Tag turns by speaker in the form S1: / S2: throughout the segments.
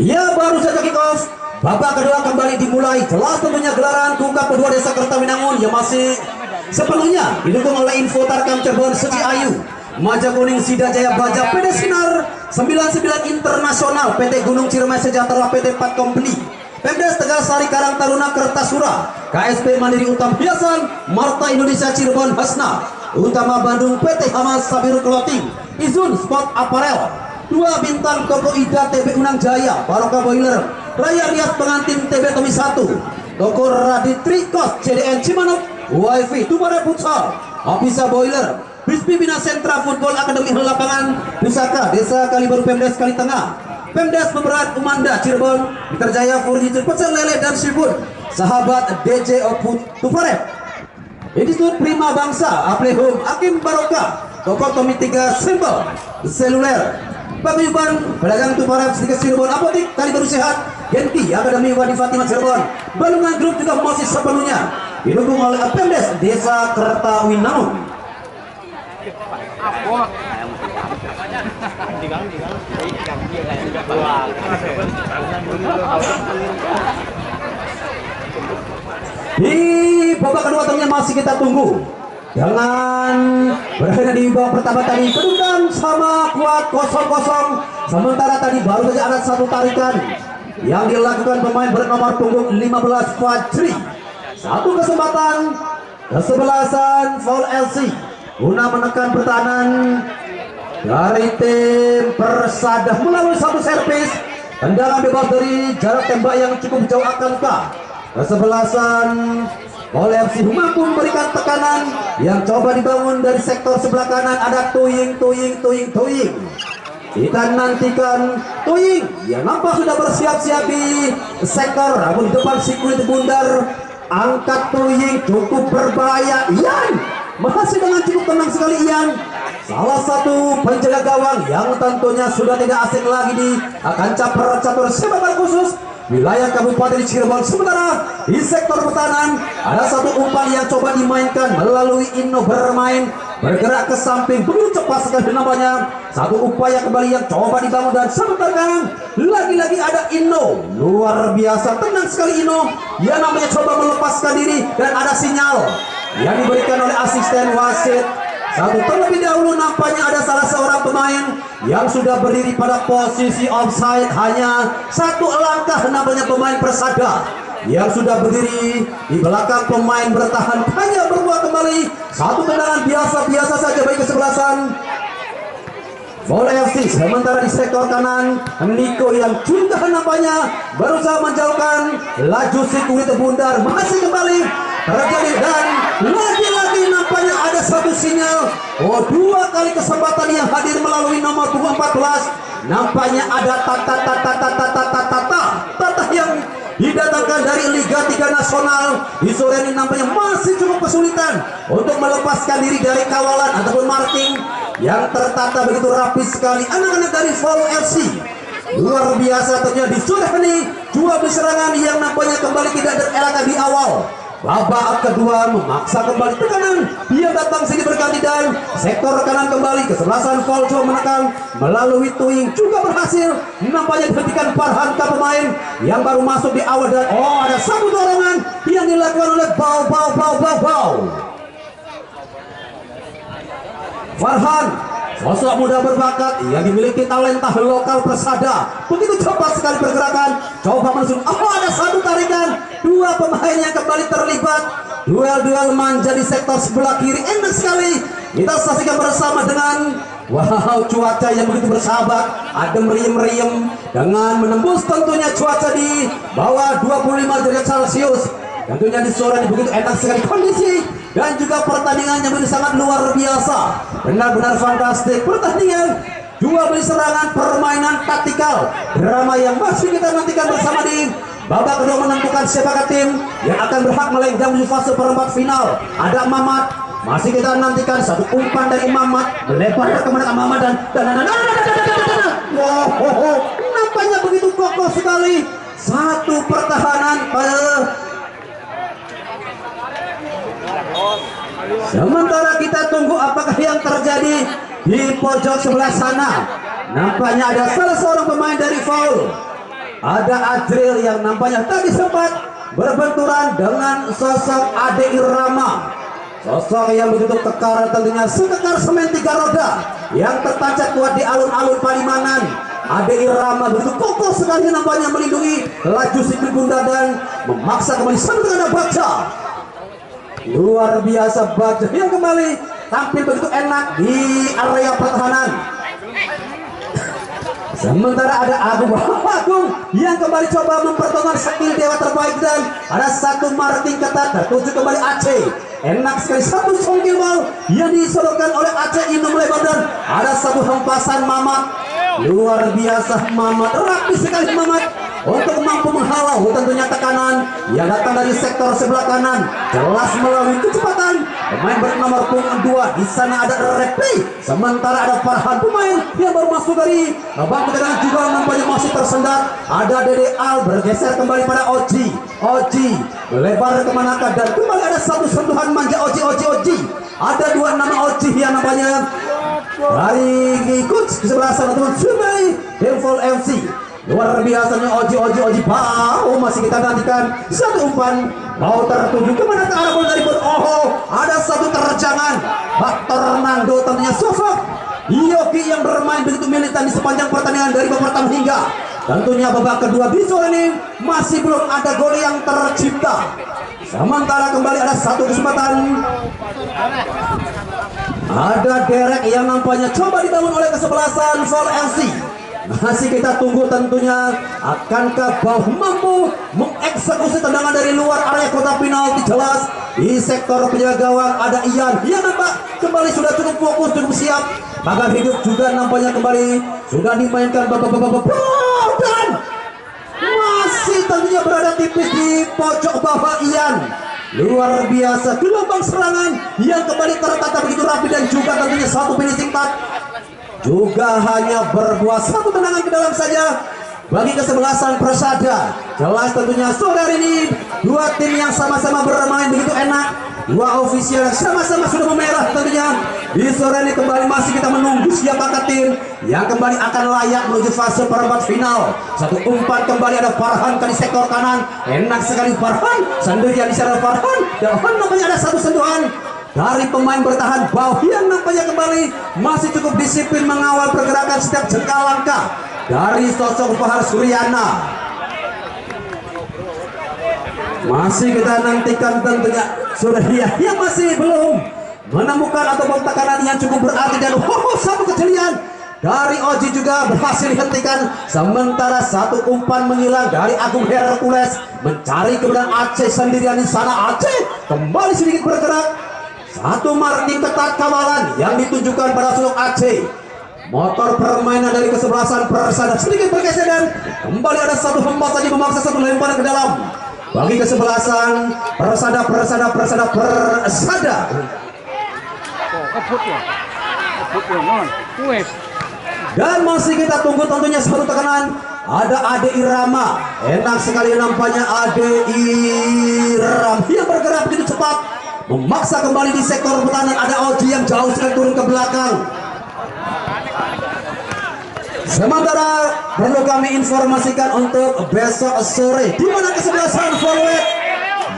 S1: Ya, baru saja kick off. Babak kedua kembali dimulai. Jelas tentunya gelaran Tunggal kedua Desa Kertawinangun yang masih sepenuhnya didukung oleh Info Tarkam Cirebon Suci Ayu, Maja Kuning Sida Jaya Baja, PD Sinar 99 Internasional, PT Gunung Ciremai Sejahtera, PT Pat Company, Pemdes Tegal Sari Karang Taruna Kertasura, KSP Mandiri Utama Hiasan, Marta Indonesia Cirebon Hasna, Utama Bandung PT Hamas Sabiru Clothing, Izun Sport Apparel, 2 bintang Toko Ida TB Unang Jaya, Barokah Boiler, Raya Rias Pengantin TB Tomi 1, Toko Radit Trikos CDN Cimanuk, WiFi Tubara Futsal, Apisa Boiler, Bispi Bina Sentra Football Akademi Lapangan Pusaka Desa Kalibaru Pemdes Kali Tengah, Pemdes Pemerat Umanda Cirebon, Terjaya Furniture Pecel Lele dan Seafood, Sahabat DJ Oput Tuparet, Institut Prima Bangsa, Aplehum Hakim Barokah, Toko Tomi 3 Simbol Seluler, Paguyuban Pedagang Tuparet sedikit Cirebon, Apotik Kalibaru Sehat, Genti Akademi Wadi Fatimah Cirebon, Balungan Grup juga masih sepenuhnya didukung oleh Pemdes Desa Kertawinangun. Di babak kedua tentunya masih kita tunggu. Jangan berada di babak pertama tadi kedudukan sama kuat 0-0. Sementara tadi baru saja ada satu tarikan yang dilakukan pemain bernomor punggung 15 Fajri. Satu kesempatan kesebelasan foul LC guna menekan pertahanan dari tim Persada melalui satu servis tendangan bebas dari jarak tembak yang cukup jauh. Akankah kesebelasan foul FC mampu memberikan tekanan yang coba dibangun dari sektor sebelah kanan? Ada Tuying. Kita nantikan Tuying yang nampak sudah bersiap-siap di sektor, namun di depan si kulit bundar. Angkat Tuying cukup berbahaya. Ian masih dengan cukup tenang sekali. Ian salah satu penjaga gawang yang tentunya sudah tidak asing lagi di kancah catur sepak bola khusus wilayah Kabupaten Cirebon. Sementara di sektor pertahanan ada satu umpan yang coba dimainkan melalui Inno, bermain bergerak ke samping begitu cepat sekali namanya. Satu upaya kembali yang coba dibangun dan sebentar kanan lagi-lagi ada Inno, luar biasa tenang sekali Inno. Dia namanya coba melepaskan diri dan ada sinyal yang diberikan oleh asisten wasit. Satu terlebih dahulu nampaknya ada salah seorang pemain yang sudah berdiri pada posisi offside. Hanya satu langkah nampaknya pemain Persada yang sudah berdiri di belakang pemain bertahan hanya berbuat kembali satu tendangan biasa saja bagi kesebelasan Foul FC. Sementara di sektor kanan Niko yang juga nampaknya berusaha menjauhkan laju si kulit bundar. Masih kembali terjadi dan lagi-lagi nampaknya ada satu sinyal. Oh, 2 kali kesempatan yang hadir melalui nomor punggung 14. Nampaknya ada tata yang didatangkan dari Liga 3 Nasional. Di sore ini nampaknya masih cukup kesulitan untuk melepaskan diri dari kawalan ataupun marking yang tertata begitu rapi sekali anak-anak dari Foul FC. Luar biasa tentunya di sore ini. 2 serangan yang nampaknya kembali tidak terelakkan di awal. Babak kedua memaksa kembali tekanan, dia datang sini berganti dan sektor kanan kembali kesebelasan Foul coba menekan melalui Tuying juga berhasil nampaknya dihentikan Farhan ke pemain yang baru masuk di awal. Dan ada satu dorongan yang dilakukan oleh Bau Farhan, sosok muda berbakat yang dimiliki talenta lokal Persada, begitu cepat sekali pergerakan coba menuju. Ada satu tarikan, 2 pemain yang kembali terlibat duel manja di sektor sebelah kiri. Enak sekali kita saksikan bersama dengan cuaca yang begitu bersahabat, adem meriam dengan menembus tentunya cuaca di bawah 25 derajat Celcius. Tentunya di sore ini begitu enak sekali kondisi dan juga pertandingannya begitu sangat luar biasa, benar-benar fantastik pertandingan. 2 serangan, permainan taktikal, drama yang masih kita nantikan bersama di babak kedua menentukan siapakah tim yang akan berhak melenggang menuju fase perempat final. Ada Mamat, masih kita nantikan satu umpan dari Mamat melebar ke Mamat dan nampaknya begitu kokoh sekali satu pertahanan. Sementara kita tunggu apakah yang terjadi di pojok sebelah sana. Nampaknya ada salah seorang pemain dari Foul ada Adril yang nampaknya tadi sempat berbenturan dengan sosok Ade Irama, sosok yang begitu kekar, tentunya sekekar semen 3 roda yang tertancap kuat di alun-alun Palimanan. Ade Irama begitu kokoh sekali nampaknya melindungi laju si Bunda dan memaksa kembali satu tengah baca. Luar biasa baca yang kembali tampil begitu enak di area pertahanan. Sementara ada Agung yang kembali coba mempertontonkan skill dewa terbaik dan ada satu marking ketat tertuju kembali Aceh. Enak sekali satu songkil bal yang disodorkan oleh Aceh Inum lebar dan ada satu hempasan Mamat. Luar biasa Mamat, rapi sekali Mamat untuk mampu menghalau tentunya tekanan yang datang dari sektor sebelah kanan. Jelas melalui kecepatan pemain bernomor punggung 2 di sana ada Repi, sementara ada Farhan pemain yang baru masuk dari bangku cadangan juga nampaknya masih tersendat. Ada Dede Al bergeser kembali pada Oji melebar kemanakah dan kembali ada satu sentuhan manja Oji. Ada 2 nama Oji yang nampaknya dari coach kesebelasan atau Sungai Devil MC. Luar biasanya Oji bau masih kita nantikan satu umpan mau tertuju kemana ke arah bola dari ada satu terjangan Faktor Nando tentunya sosok Yogi yang bermain begitu militan di sepanjang pertandingan dari babak pertama hingga tentunya babak kedua di sore ini masih belum ada gol yang tercipta. Sementara kembali ada satu kesempatan, ada Derek yang nampaknya coba dibangun oleh kesebelasan Vol LC. Masih kita tunggu tentunya akankah Bau mampu mengeksekusi tendangan dari luar area kotak penalti. Jelas di sektor penjaga gawang ada Ian yang nampak kembali sudah cukup fokus, cukup siap. Pagar hidup juga nampaknya kembali sudah dimainkan dan masih tentunya berada tipis di pojok bawah Ian. Luar biasa gelombang serangan yang kembali tertata begitu rapi dan juga tentunya satu finishing touch juga hanya berbuah satu tendangan ke dalam saja bagi kesebelasan Persada. Jelas tentunya sore hari ini dua tim yang sama-sama bermain begitu enak, dua ofisial yang sama-sama sudah memerah tentunya. Di sore ini kembali masih kita menunggu siapakah tim yang kembali akan layak menuju fase perempat final. Satu umpan kembali ada Farhan di sektor kanan, enak sekali Farhan sendirian di sana Farhan dan nampaknya ada satu sentuhan dari pemain bertahan Bau yang nampaknya kembali masih cukup disiplin mengawal pergerakan setiap jengkal langkah dari sosok Fahar Suryana. Masih kita nantikan tentunya Surya yang masih belum menemukan atau tekanan yang cukup berarti dan satu kejelian dari Oji juga berhasil dihentikan. Sementara satu umpan menghilang dari Agung Hercules mencari keberadaan Aceh sendirian di sana. Aceh kembali sedikit bergerak. Satu marking ketat kawalan yang ditunjukkan pada sosok Aceh. Motor permainan dari kesebelasan Persada sedikit bergeser dan kembali ada satu hempas saja memaksa satu lemparan ke dalam bagi kesebelasan Persada. Dan masih kita tunggu tentunya satu tekanan. Ada Ade Irama, enak sekali nampaknya Ade Irama yang bergerak begitu cepat memaksa kembali di sektor pertahanan. Ada Oji yang jauh sekali turun ke belakang. Sementara perlu kami informasikan untuk besok sore di mana kesebelasan forward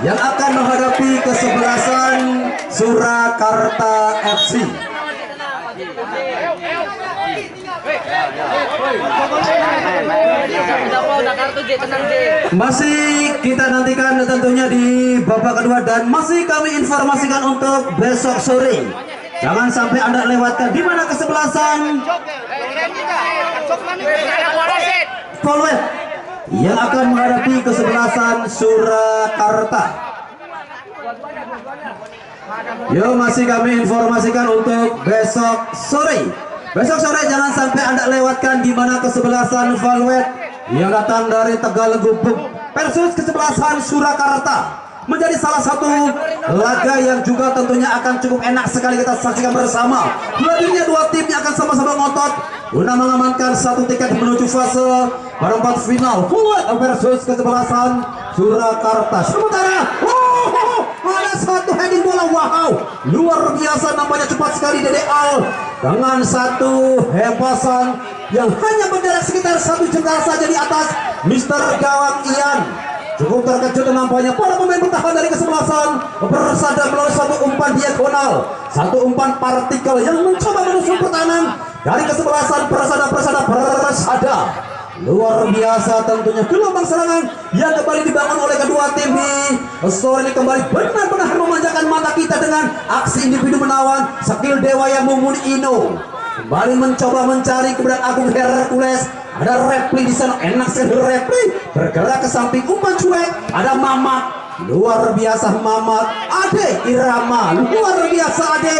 S1: yang akan menghadapi kesebelasan Surakarta FC. Masih kita nantikan tentunya di babak kedua dan masih kami informasikan untuk besok sore. Jangan sampai Anda lewatkan di mana kesebelasan Polwet yang akan menghadapi kesebelasan Surakarta. Yo, masih kami informasikan untuk besok sore. Besok sore jangan sampai Anda lewatkan di mana kesebelasan Polwet yang datang dari Tegalgubuk versus kesebelasan Surakarta. Menjadi salah satu laga yang juga tentunya akan cukup enak sekali kita saksikan bersama. Dua timnya akan sama-sama ngotot guna mengamankan satu tiket menuju fase perempat final. Polwet versus kesebelasan Surakarta. Sementara ada satu heading bola, wow, luar biasa nampaknya cepat sekali Dede Al dengan satu hempasan yang hanya berjarak sekitar 1 jengkal saja di atas Mister Gawang Ian. Cukup terkejut nampaknya para pemain bertahan dari kesebelasan bersandar melalui satu umpan diagonal, satu umpan partikel yang mencoba menusuk pertahanan dari kesebelasan persada. Luar biasa tentunya gelombang serangan yang kembali dibangun oleh kedua tim di sore ini kembali benar-benar memanjakan mata kita dengan aksi individu menawan skill dewa yang Mumun Ino. Kembali mencoba mencari keberadaan Agung Hercules. Ada Repli di sana, enak sekali Repli bergerak ke samping umpan cuek. Ada Mamat, luar biasa Mamat. Ade Irama, luar biasa Ade.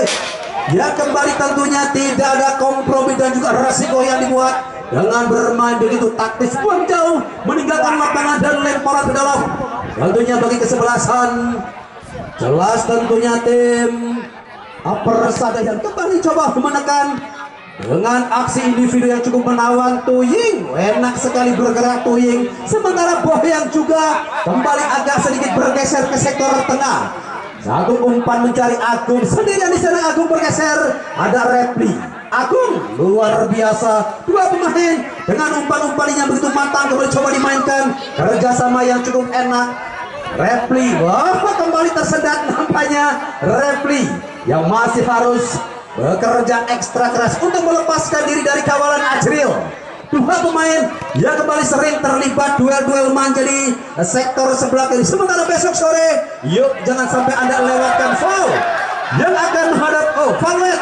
S1: Ya kembali tentunya tidak ada kompromi dan juga resiko yang dibuat dengan bermain begitu taktis buang jauh, meninggalkan lapangan dan lemparan ke dalam. Tentunya bagi kesebelasan jelas tentunya tim Persada yang kembali coba menekan dengan aksi individu yang cukup menawan. Tuying enak sekali bergerak Tuying, sementara Bohyang juga kembali agak sedikit bergeser ke sektor tengah. Satu umpan mencari Agung, sendirian di sana Agung bergeser. Ada Repli, Agung luar biasa. Dua pemain dengan umpan-umpan yang begitu matang kembali coba dimainkan, kerjasama yang cukup enak. Repli, wah kembali tersendat nampaknya Repli yang masih harus bekerja ekstra keras untuk melepaskan diri dari kawalan Ajril. Dua pemain yang kembali sering terlibat duel-duel manja di sektor sebelah kiri. Sementara besok sore, yuk jangan sampai Anda lewatkan foul yang akan menghadap Valet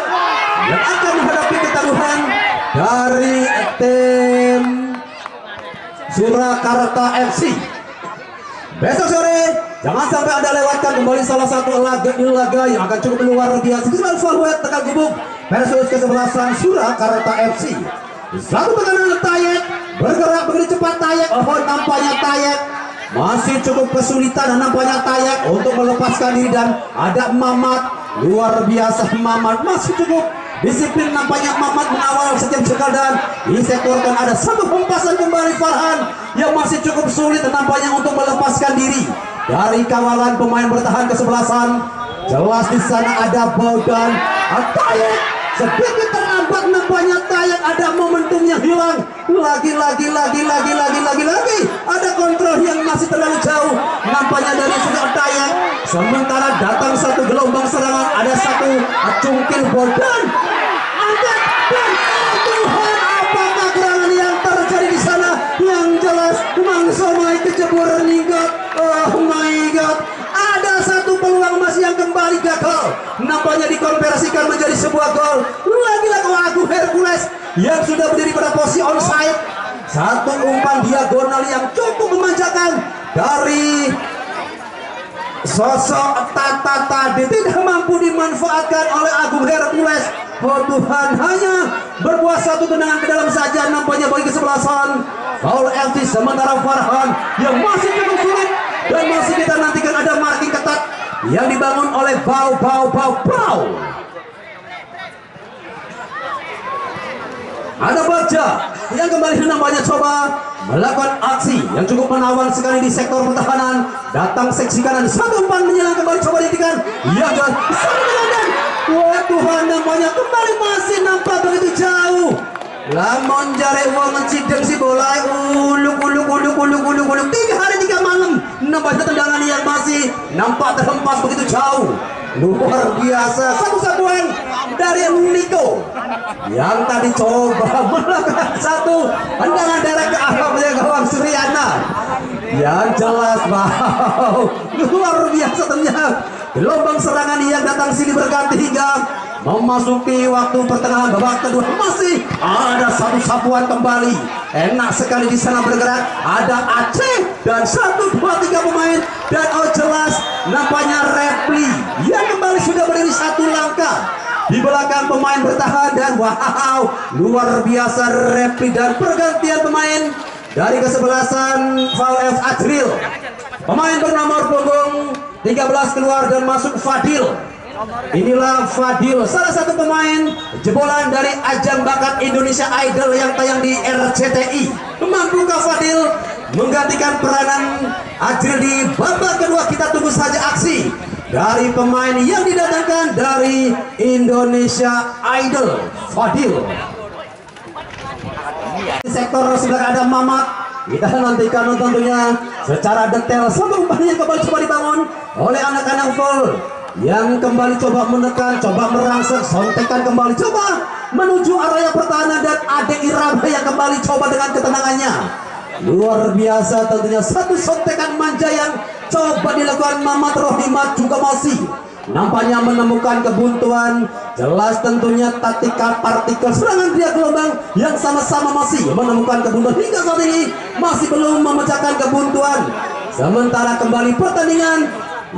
S1: yang akan menghadapi ketaruhan dari tim Surakarta FC. Besok sore jangan sampai Anda lewatkan kembali salah satu laga yang akan cukup luar biasa. Valet tekan gubuk versus kesebelasan Surakarta FC. Satu tekanan Tayek bergerak begitu cepat Tayek. Nampaknya Tayek masih cukup kesulitan dan nampaknya Tayek untuk melepaskan diri dan ada Mamat, luar biasa Mamat masih cukup disiplin nampaknya. Mamat mengawal setiap jengkal dan disektorkan. Ada satu hempasan kembali Farhan yang masih cukup sulit nampaknya untuk melepaskan diri dari kawalan pemain bertahan kesebelasan. Jelas di sana ada Baudan. Tayek sedikit terlambat nampaknya. Tayek ada momentum yang hilang. Lagi ada kontrol yang masih terlalu jauh nampaknya dari sudah Tayek. Sementara datang satu gelombang serangan, ada satu cungkil Baudan angkat dan Tuhan, apakah gerangan yang terjadi di sana? Yang jelas Mangsomai kecebur ningkat. Oh my god, ada satu peluang emas yang kembali gagal, nampaknya dikonversikan menjadi sebuah gol. Lagi-lagi Agung Hercules yang sudah berdiri pada posisi onside. Satu umpan diagonal yang cukup memanjakan dari sosok Tata tadi tidak mampu dimanfaatkan oleh Agung Hercules. Oh Tuhan, hanya berbuah satu tendangan ke dalam saja nampaknya bagi kesebelasan Paul LT. Sementara Farhan yang masih cukup sulit dan masih kita nantikan ada marking ketat yang dibangun oleh Bau. Ada Baja yang kembali nampaknya coba melakukan aksi yang cukup menawan sekali di sektor pertahanan. Datang seksi kanan, satu umpan menyelang kembali coba dihentikan. Yang jelas wah Tuhan, nampaknya kembali masih nampak begitu jauh. Lamun jare wong ngecideng si bola uluk 3 hari 3 malam. Nampaknya tendangan yang masih nampak terhempas begitu jauh. Luar biasa, satu-satuan dari Niko yang tadi coba melakukan satu tendangan derek ke arah gawang Suryana. Yang jelas wow, luar biasa ternyata gelombang serangan yang datang sini berganti hingga memasuki waktu pertengahan babak kedua. Masih ada satu sapuan kembali, enak sekali di sana bergerak. Ada Aceh dan 1, 2, 3 pemain dan jelas nampaknya Repli yang kembali sudah berdiri satu langkah di belakang pemain bertahan. Dan wow, luar biasa Repli dan pergantian pemain dari kesebelasan VF Ajril. Pemain bernomor punggung 13 keluar dan masuk Fadil. Inilah Fadil, salah satu pemain jebolan dari ajang bakat Indonesia Idol yang tayang di RCTI. Mampukah Fadil menggantikan peranan Ajril di babak kedua? Kita tunggu saja aksi dari pemain yang didatangkan dari Indonesia Idol. Fadil sektor sebelah ada Mamat. Kita nantikan tentunya secara detail satu umpan yang kembali coba dibangun oleh anak-anak full yang kembali coba menekan, coba merangsek, sontekan kembali, coba menuju area pertahanan dan Ade Irama yang kembali coba dengan ketenangannya. Luar biasa tentunya satu sontekan manja yang coba dilakukan Mamat Rohimat juga masih nampaknya menemukan kebuntuan. Jelas tentunya taktikal partikel serangan dia gelombang yang sama-sama masih menemukan kebuntuan hingga saat ini masih belum memecahkan kebuntuan. Sementara kembali pertandingan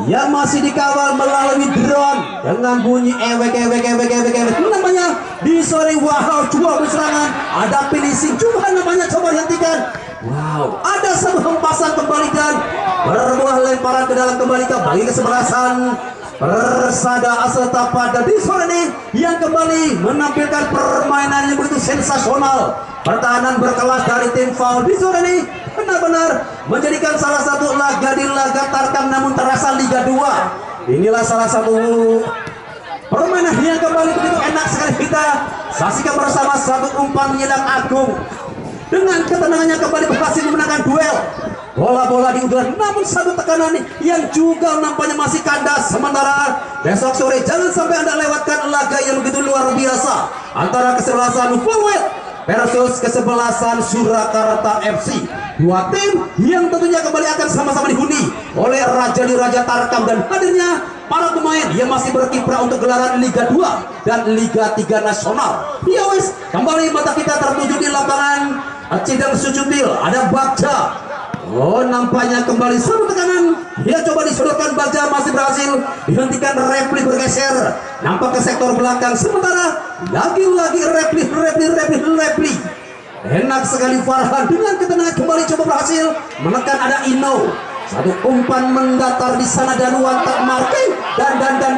S1: yang masih dikawal melalui drone dengan bunyi ewek namanya di sore. Wow, coba berserangan, ada finishing juga namanya, coba dihentikan. Wow, ada satu hempasan kembali dan berbuah lemparan ke dalam kembali ke kesebelasan Persada Asata pada di sore ini yang kembali menampilkan permainan yang begitu sensasional. Pertahanan berkelas dari tim Foul di sore ini benar-benar menjadikan salah satu laga di laga Tarkam namun terasa Liga 2. Inilah salah satu permainan yang kembali begitu enak sekali kita saksikan bersama satu umpan menyerang Agung. Dengan ketenangannya kembali berhasil memenangkan duel. Bola-bola di udara namun satu tekanan yang juga nampaknya masih kandas. Sementara besok sore jangan sampai Anda lewatkan laga yang begitu luar biasa antara kesebelasan Forward versus kesebelasan Surakarta FC. Dua tim yang tentunya kembali akan sama-sama dihuni oleh Raja di Raja Tarkam dan hadirnya para pemain yang masih berkiprah untuk gelaran Liga 2 dan Liga 3 nasional. Ya wes, kembali mata kita tertuju di lapangan Cideng Sucutil. Ada Bagja. Oh, nampaknya kembali satu tekanan. Dia coba disodorkan, Bagja masih berhasil dihentikan. Repli bergeser nampak ke sektor belakang. Sementara lagi-lagi repli. Enak sekali Farhan dengan ketenangan kembali coba berhasil menekan. Ada Ino. Satu umpan mendatar di sana dan wantak marking dan Aceh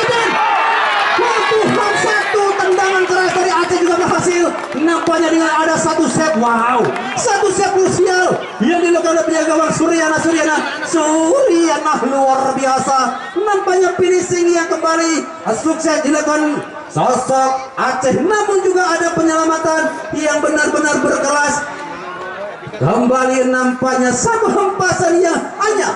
S1: dan satu tendangan keras dari Aceh juga berhasil. Nampaknya dengan ada satu set. Wow, satu set krusial yang dilakukan oleh penjaga gawang Suryana luar biasa. Nampaknya finishing yang kembali sukses dilakukan sosok Aceh, namun juga ada penyelamatan yang benar-benar berkelas. Kembali nampaknya satu hempasan yang hanya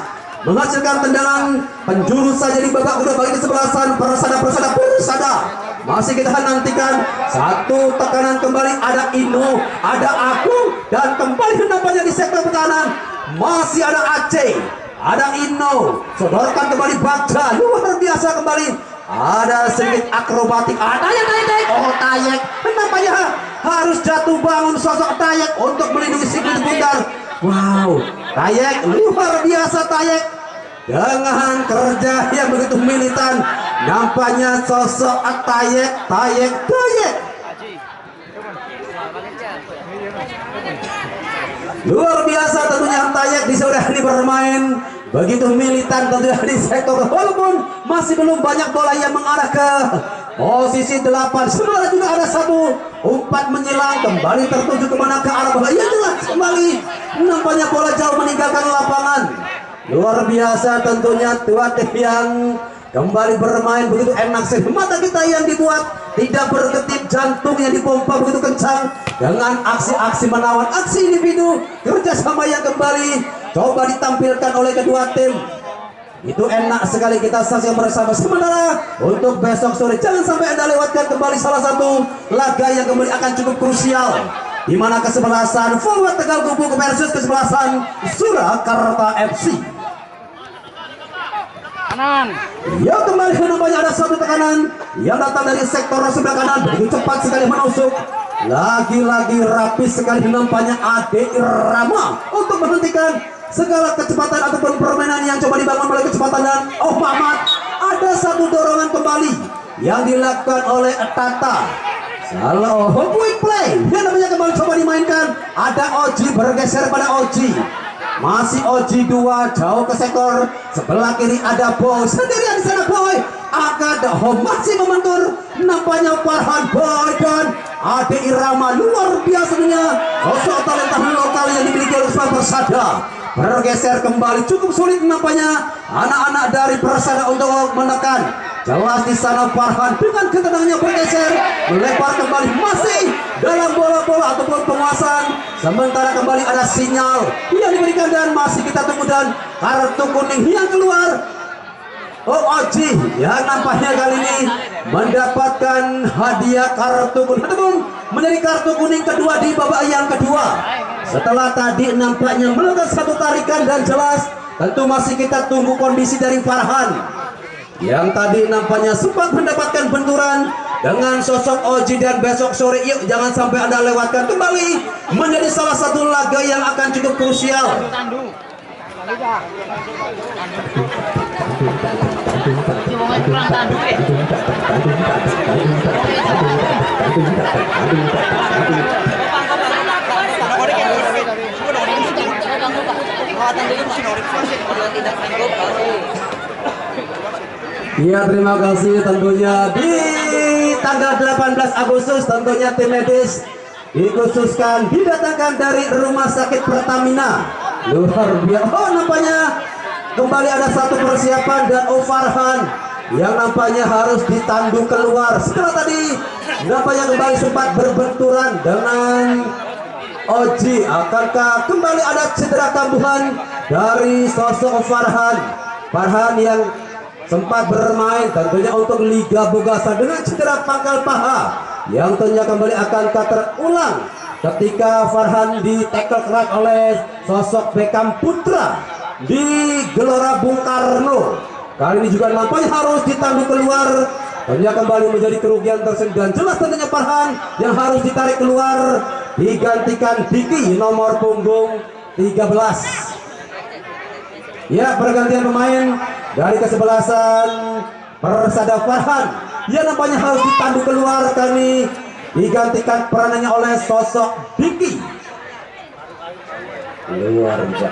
S1: menghasilkan tendangan penjuru saja di babak kedua bagi kesebelasan Persada. Masih kita nantikan satu tekanan kembali. Ada Ino, ada Aku, dan kembali nampaknya di sektor pertahanan masih ada Aceh, ada Ino, sodorkan kembali Bagja, luar biasa kembali. Ada sedikit akrobatik, ada yang naik. Oh, Tayek nampaknya harus jatuh bangun sosok Tayek untuk melindungi si Bundar. Wow, Tayek luar biasa Tayek dengan kerja yang begitu militan. Nampaknya sosok Tayek. Luar biasa tentunya Tayek di sore hari bermain begitu militan tentunya di sektor, walaupun masih belum banyak bola yang mengarah ke posisi 8. Sebenarnya juga ada satu umpan menyilang kembali tertuju kemana, ke arah bola. Ya jelas kembali nampaknya bola jauh meninggalkan lapangan. Luar biasa tentunya tua tim yang kembali bermain begitu enak sekali. Mata kita yang dibuat tidak berkedip, jantung yang dipompa begitu kencang dengan aksi-aksi menawan, aksi individu, kerjasama yang kembali coba ditampilkan oleh kedua tim. Itu enak sekali kita saksikan bersama. Sementara untuk besok sore jangan sampai Anda lewatkan kembali salah satu laga yang kembali akan cukup krusial, di mana kesebelasan Forward Tegal Gubuk versus kesebelasan Surakarta FC. Kanan. Ya, kembali nampaknya ada satu tekanan yang datang dari sektor sebelah kanan, begitu cepat sekali menusuk. Lagi-lagi rapi sekali nampaknya Ade Irama untuk menghentikan segala kecepatan ataupun permainan yang coba dibangun oleh kecepatan dan Mamat. Ada satu dorongan kembali yang dilakukan oleh Tata. Salah quick play yang namanya kembali coba dimainkan. Ada Oji bergeser pada Oji. Masih Oji 2 jauh ke sektor sebelah kiri. Ada Boy sendirian di sana. Boy Akad masih memantul. Nampaknya Farhan, Boy dan Ade Irama luar biasanya sosok talenta lokal yang dimiliki oleh Persada. Bergeser kembali cukup sulit nampaknya anak-anak dari Persada untuk menekan. Jelas di sana Farhan dengan ketenangannya bergeser, melempar kembali masih dalam bola-bola ataupun penguasaan. Sementara kembali ada sinyal yang diberikan dan masih kita tunggu dan kartu kuning yang keluar. Oji yang nampaknya kali ini mendapatkan hadiah kartu kuning ataupun menjadi kartu kuning kedua di babak yang kedua. Setelah tadi nampaknya melakukan satu tarikan dan jelas tentu masih kita tunggu kondisi dari Farhan yang tadi nampaknya sempat mendapatkan benturan dengan sosok Oji dan besok sore yuk jangan sampai Anda lewatkan kembali menjadi salah satu laga yang akan cukup krusial. Ya terima kasih tentunya di tanggal 18 Agustus tentunya tim medis dikhususkan didatangkan dari Rumah Sakit Pertamina luar biasa. Oh nampaknya kembali ada satu persiapan dan Farhan yang nampaknya harus ditandu keluar setelah tadi nampaknya kembali sempat berbenturan dengan Oji. Akankah kembali ada cedera kambuhan dari sosok Farhan yang sempat bermain tentunya untuk Liga Bogasa dengan cedera pangkal paha yang tentunya kembali akan terulang ketika Farhan di tackle keras oleh sosok Beckham Putra di Gelora Bung Karno. Kali ini juga nampaknya harus ditandu keluar, tentunya kembali menjadi kerugian tersendiri dan jelas tentunya Farhan yang harus ditarik keluar digantikan Diki nomor punggung 13. Ya pergantian pemain dari kesebelasan Persada Farhan yang nampaknya harus ditandu keluar kali digantikan peranannya oleh sosok Diki. Luar biasa.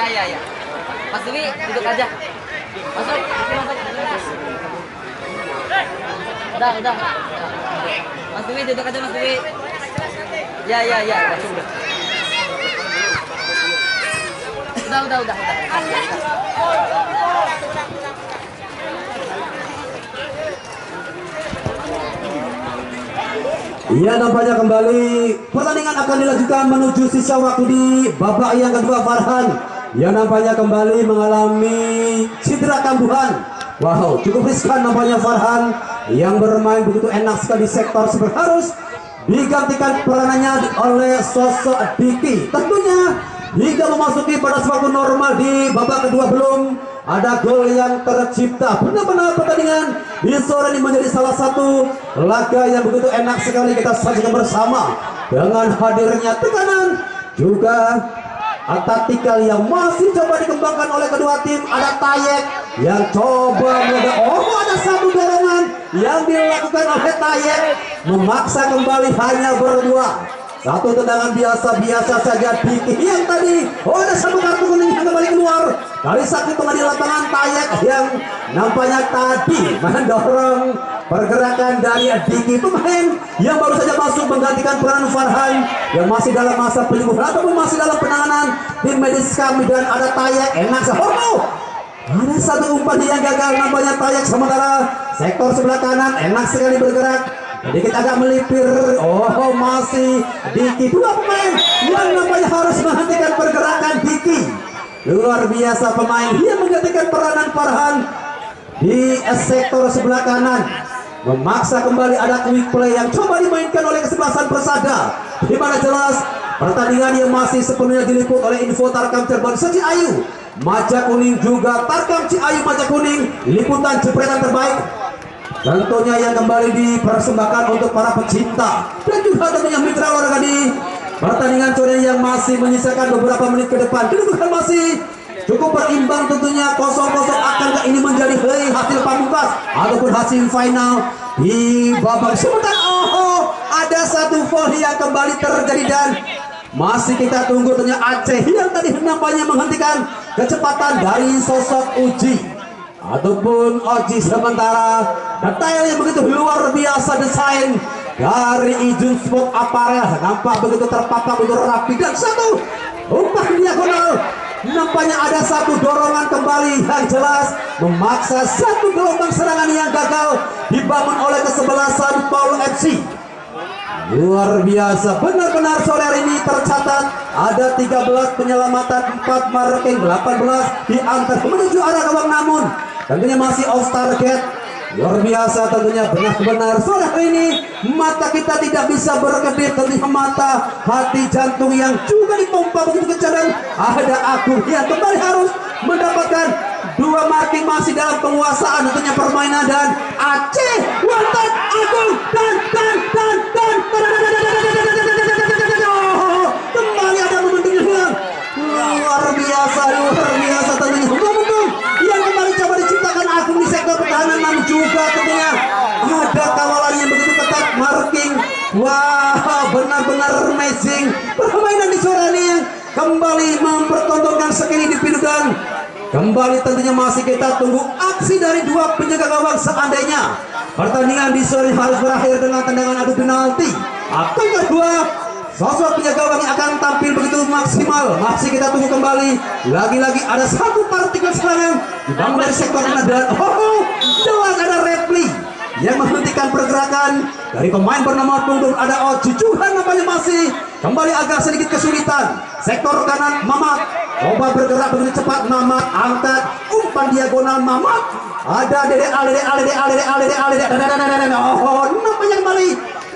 S2: Ya. Mas Dwi duduk aja. Masuk. Udah. Mas Dwi duduk aja Mas Dwi. Ya. Udah.
S1: Iya nampaknya kembali pertandingan akan dilanjutkan menuju sisa waktu di babak yang kedua. Farhan yang nampaknya kembali mengalami cedera kambuhan. Wow cukup riskan nampaknya Farhan yang bermain begitu enak sekali di sektor sebelah harus digantikan peranannya oleh sosok Diki. Tentunya hingga memasuki pada waktu normal di babak kedua belum ada gol yang tercipta. Benar-benar pertandingan di sore ini menjadi salah satu laga yang begitu enak sekali kita saksikan bersama dengan hadirnya tekanan juga taktikal yang masih coba dikembangkan oleh kedua tim. Ada Tayek yang coba ada satu dorongan yang dilakukan oleh Tayek memaksa kembali hanya berdua. Satu tendangan biasa saja Diki yang tadi ada satu kartu kuning yang kembali keluar dari sakit tengah di lapangan. Tayek yang nampaknya tadi mendorong pergerakan dari Diki, pemain yang baru saja masuk menggantikan peranan Farhan yang masih dalam masa penyembuhan ataupun masih dalam penanganan tim medis kami. Dan ada Tayek enak ada satu umpan yang gagal nampaknya Tayek. Sementara sektor sebelah kanan enak sekali bergerak sedikit agak melipir. Masih Diki, dua pemain yang nampaknya harus menghentikan pergerakan Diki. Luar biasa pemain yang menggantikan peranan Farhan di sektor sebelah kanan, memaksa kembali ada quick play yang coba dimainkan oleh kesebelasan Persada, di mana jelas pertandingan yang masih sepenuhnya diliput oleh Info Tarkam Cirebon Ciayu Maja Kuning juga Tarkam Ciayu Maja Kuning liputan jepretan terbaik. Tentunya yang kembali dipersembahkan untuk para pecinta dan juga tentunya mitra olahraga di pertandingan sore yang masih menyisakan beberapa menit ke depan. Kedudukan masih cukup berimbang tentunya 0-0. Akankah ini menjadi hasil pamungkas ataupun hasil final di babak sementara? Ada satu volley yang kembali terjadi dan masih kita tunggu tentunya Aceh yang tadi nampaknya menghentikan kecepatan dari sosok Uji ataupun Oji. Sementara detail yang begitu luar biasa desain dari Ijun Sport Apparel nampak begitu terpapar begitu rapi dan satu umpan diagonal. Nampaknya ada satu dorongan kembali yang jelas memaksa satu gelombang serangan yang gagal dibangun oleh kesebelasan Paul FC. Luar biasa, benar-benar sore hari ini tercatat ada 13 penyelamatan, 4 marking, 18 diantar menuju arah gawang, namun tentunya masih off target. Luar biasa tentunya, benar-benar sore hari ini mata kita tidak bisa berkedip, tentunya mata, hati, jantung yang juga dipompa begitu kencang, dan ada Agung yang kembali harus mendapatkan 2 marking masih dalam penguasaan tentunya permainan, dan Aceh Wantan Agung dan kembali ada momentum hilang. Luar biasa tentunya momentum yang kembali coba diciptakan Agung di sektor pertahanan, namun juga tentunya ada kawalan yang begitu ketat, marking. Wah, benar-benar amazing permainan di sore ini yang kembali mempertontonkan skill individu, dan kembali tentunya masih kita tunggu aksi dari 2 penjaga gawang. Seandainya pertandingan di sore harus berakhir dengan tendangan adu penalti, akankah 2 sosok penjaga gawang yang akan tampil begitu maksimal? Masih kita tunggu kembali. Lagi-lagi ada satu partikel serangan dibangun dari sektor kanan, dan jelas ada repli yang menghentikan pergerakan dari pemain bernama punggung. Ada Jujuhan nampaknya masih kembali agak sedikit kesulitan. Sektor kanan Mamat coba bergerak begitu cepat, Mamat angkat umpan diagonal, Mamat ada Dede nampaknya kembali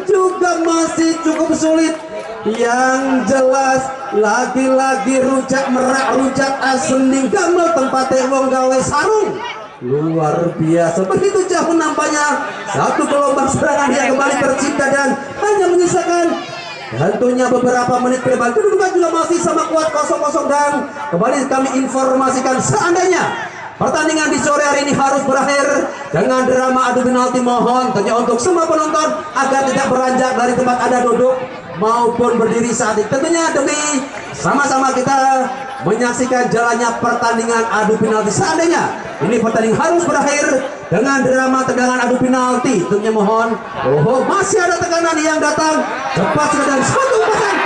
S1: juga masih cukup sulit. Yang jelas lagi-lagi rujak merak, rujak asending gamel tempatnya wong gawe sarung. Luar biasa, begitu jauh nampaknya satu gelombang serangan yang kembali tercipta, dan hanya menyisakan tentunya beberapa menit ke depan. Kedudukan juga masih sama kuat 0-0, dan kembali kami informasikan seandainya pertandingan di sore hari ini harus berakhir dengan drama adu penalti, mohon tentunya untuk semua penonton agar tidak beranjak dari tempat Anda duduk maupun berdiri saat ini, tentunya demi sama-sama kita menyaksikan jalannya pertandingan adu penalti. Seandainya ini pertandingan harus berakhir dengan drama tendangan adu penalti, tentunya mohon masih ada tekanan yang datang cepat dan satu pasang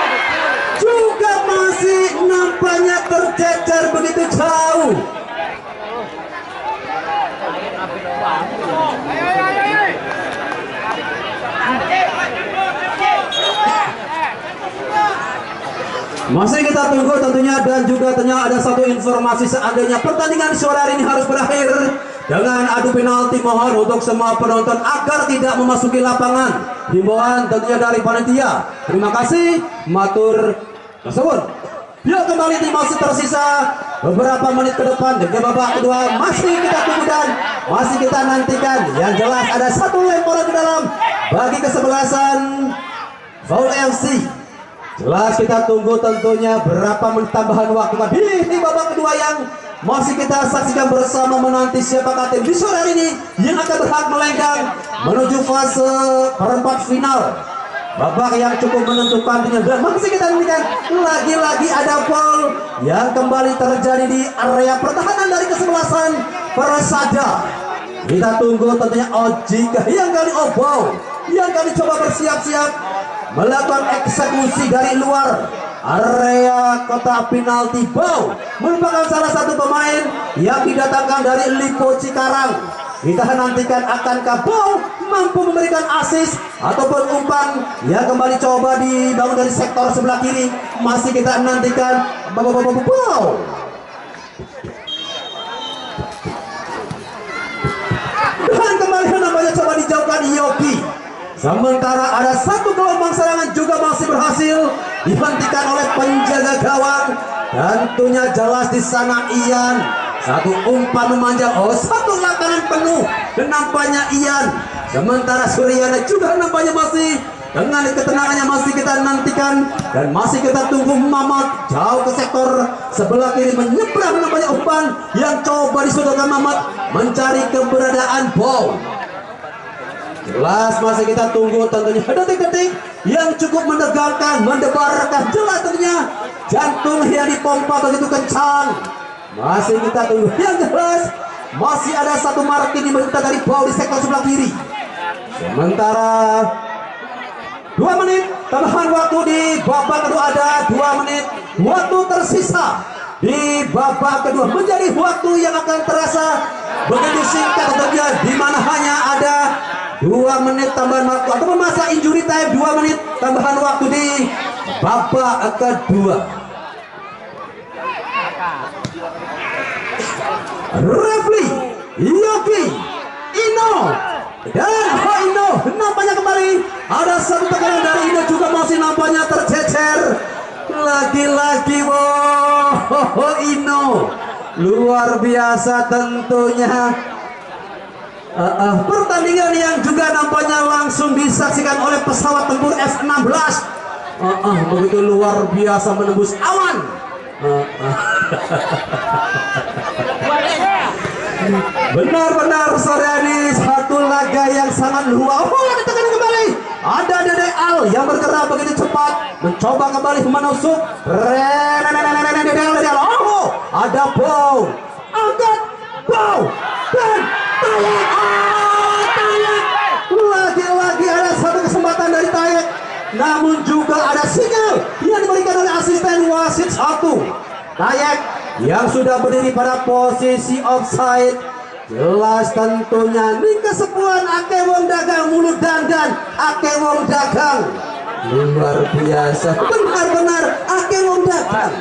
S1: juga masih nampaknya tercecer begitu jauh. Masih kita tunggu tentunya, dan juga ternyata ada satu informasi seandainya pertandingan sore hari ini harus berakhir dengan adu penalti, mohon untuk semua penonton agar tidak memasuki lapangan. Himbauan tentunya dari panitia. Terima kasih, matur tersebut. Yuk kembali masih tersisa beberapa menit ke depan dengan babak kedua masih kita tunggu dan masih kita nantikan. Yang jelas ada satu lemparan ke dalam bagi kesebelasan Paul FC. Jelas kita tunggu tentunya berapa menit tambahan waktu di babak kedua yang masih kita saksikan bersama, menanti siapakah tim di sore hari ini yang akan berhak melenggang menuju fase perempat final. Babak yang cukup menentukan, dan masih kita nantikan lagi-lagi ada foul yang kembali terjadi di area pertahanan dari kesebelasan Persada. Kita tunggu tentunya Ojika yang kali yang kali coba bersiap-siap melakukan eksekusi dari luar area kotak penalti. Bow merupakan salah satu pemain yang didatangkan dari Lipo Cikarang. Kita nantikan akankah Bow mampu memberikan assist ataupun umpan yang kembali coba dibangun dari sektor sebelah kiri. Masih kita nantikan Bow. Dan kembali nampaknya coba dijauhkan Yogi. Sementara ada satu gelombang serangan juga masih berhasil dihentikan oleh penjaga gawang. Tentunya jelas di sana Ian. Satu umpan memanjang, satu lapangan penuh dan nampaknya Ian. Sementara Suryana juga nampaknya masih dengan ketenangannya masih kita nantikan, dan masih kita tunggu Mamat jauh ke sektor sebelah kiri menyeberang nampaknya umpan yang coba disodorkan Mamat mencari keberadaan Bow. Jelas masih kita tunggu tentunya detik-detik yang cukup menegangkan, mendebarkan. Jelas tentunya jantung yang dipompa begitu kencang. Masih kita tunggu yang jelas masih ada satu marking yang berita dari Bow di sektor sebelah kiri. Sementara 2 menit tambahan waktu di babak kedua, ada 2 menit waktu tersisa di babak kedua, menjadi waktu yang akan terasa begitu singkat tentunya, di mana hanya ada 2 menit tambahan waktu atau masa injury time, 2 menit tambahan waktu di babak kedua. Referee Yogi Ino dan Ino nampaknya kembali ada satu tekanan dari Ino, juga masih nampaknya tercecer lagi-lagi. Ino luar biasa tentunya. Pertandingan yang juga nampaknya langsung disaksikan oleh pesawat tempur F-16. Begitu luar biasa menembus awan. Benar-benar sore ini satu laga yang sangat luar. Ada tekanan kembali. Ada Dede Al yang bergerak begitu cepat, mencoba kembali menusuk. Ada Bow, angkat Bow dan Tayak. Lagi-lagi ada satu kesempatan dari Tayak, namun juga ada sinyal yang diberikan oleh asisten wasit 1. Tayak yang sudah berdiri pada posisi offside. Jelas tentunya ini kesepuan ake wong dagang mulut dandan, ake wong dagang luar biasa, benar-benar ake wong dagang.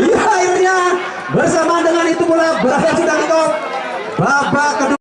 S1: Akhirnya bersama dengan itu pula berhasil sudah babak kedua.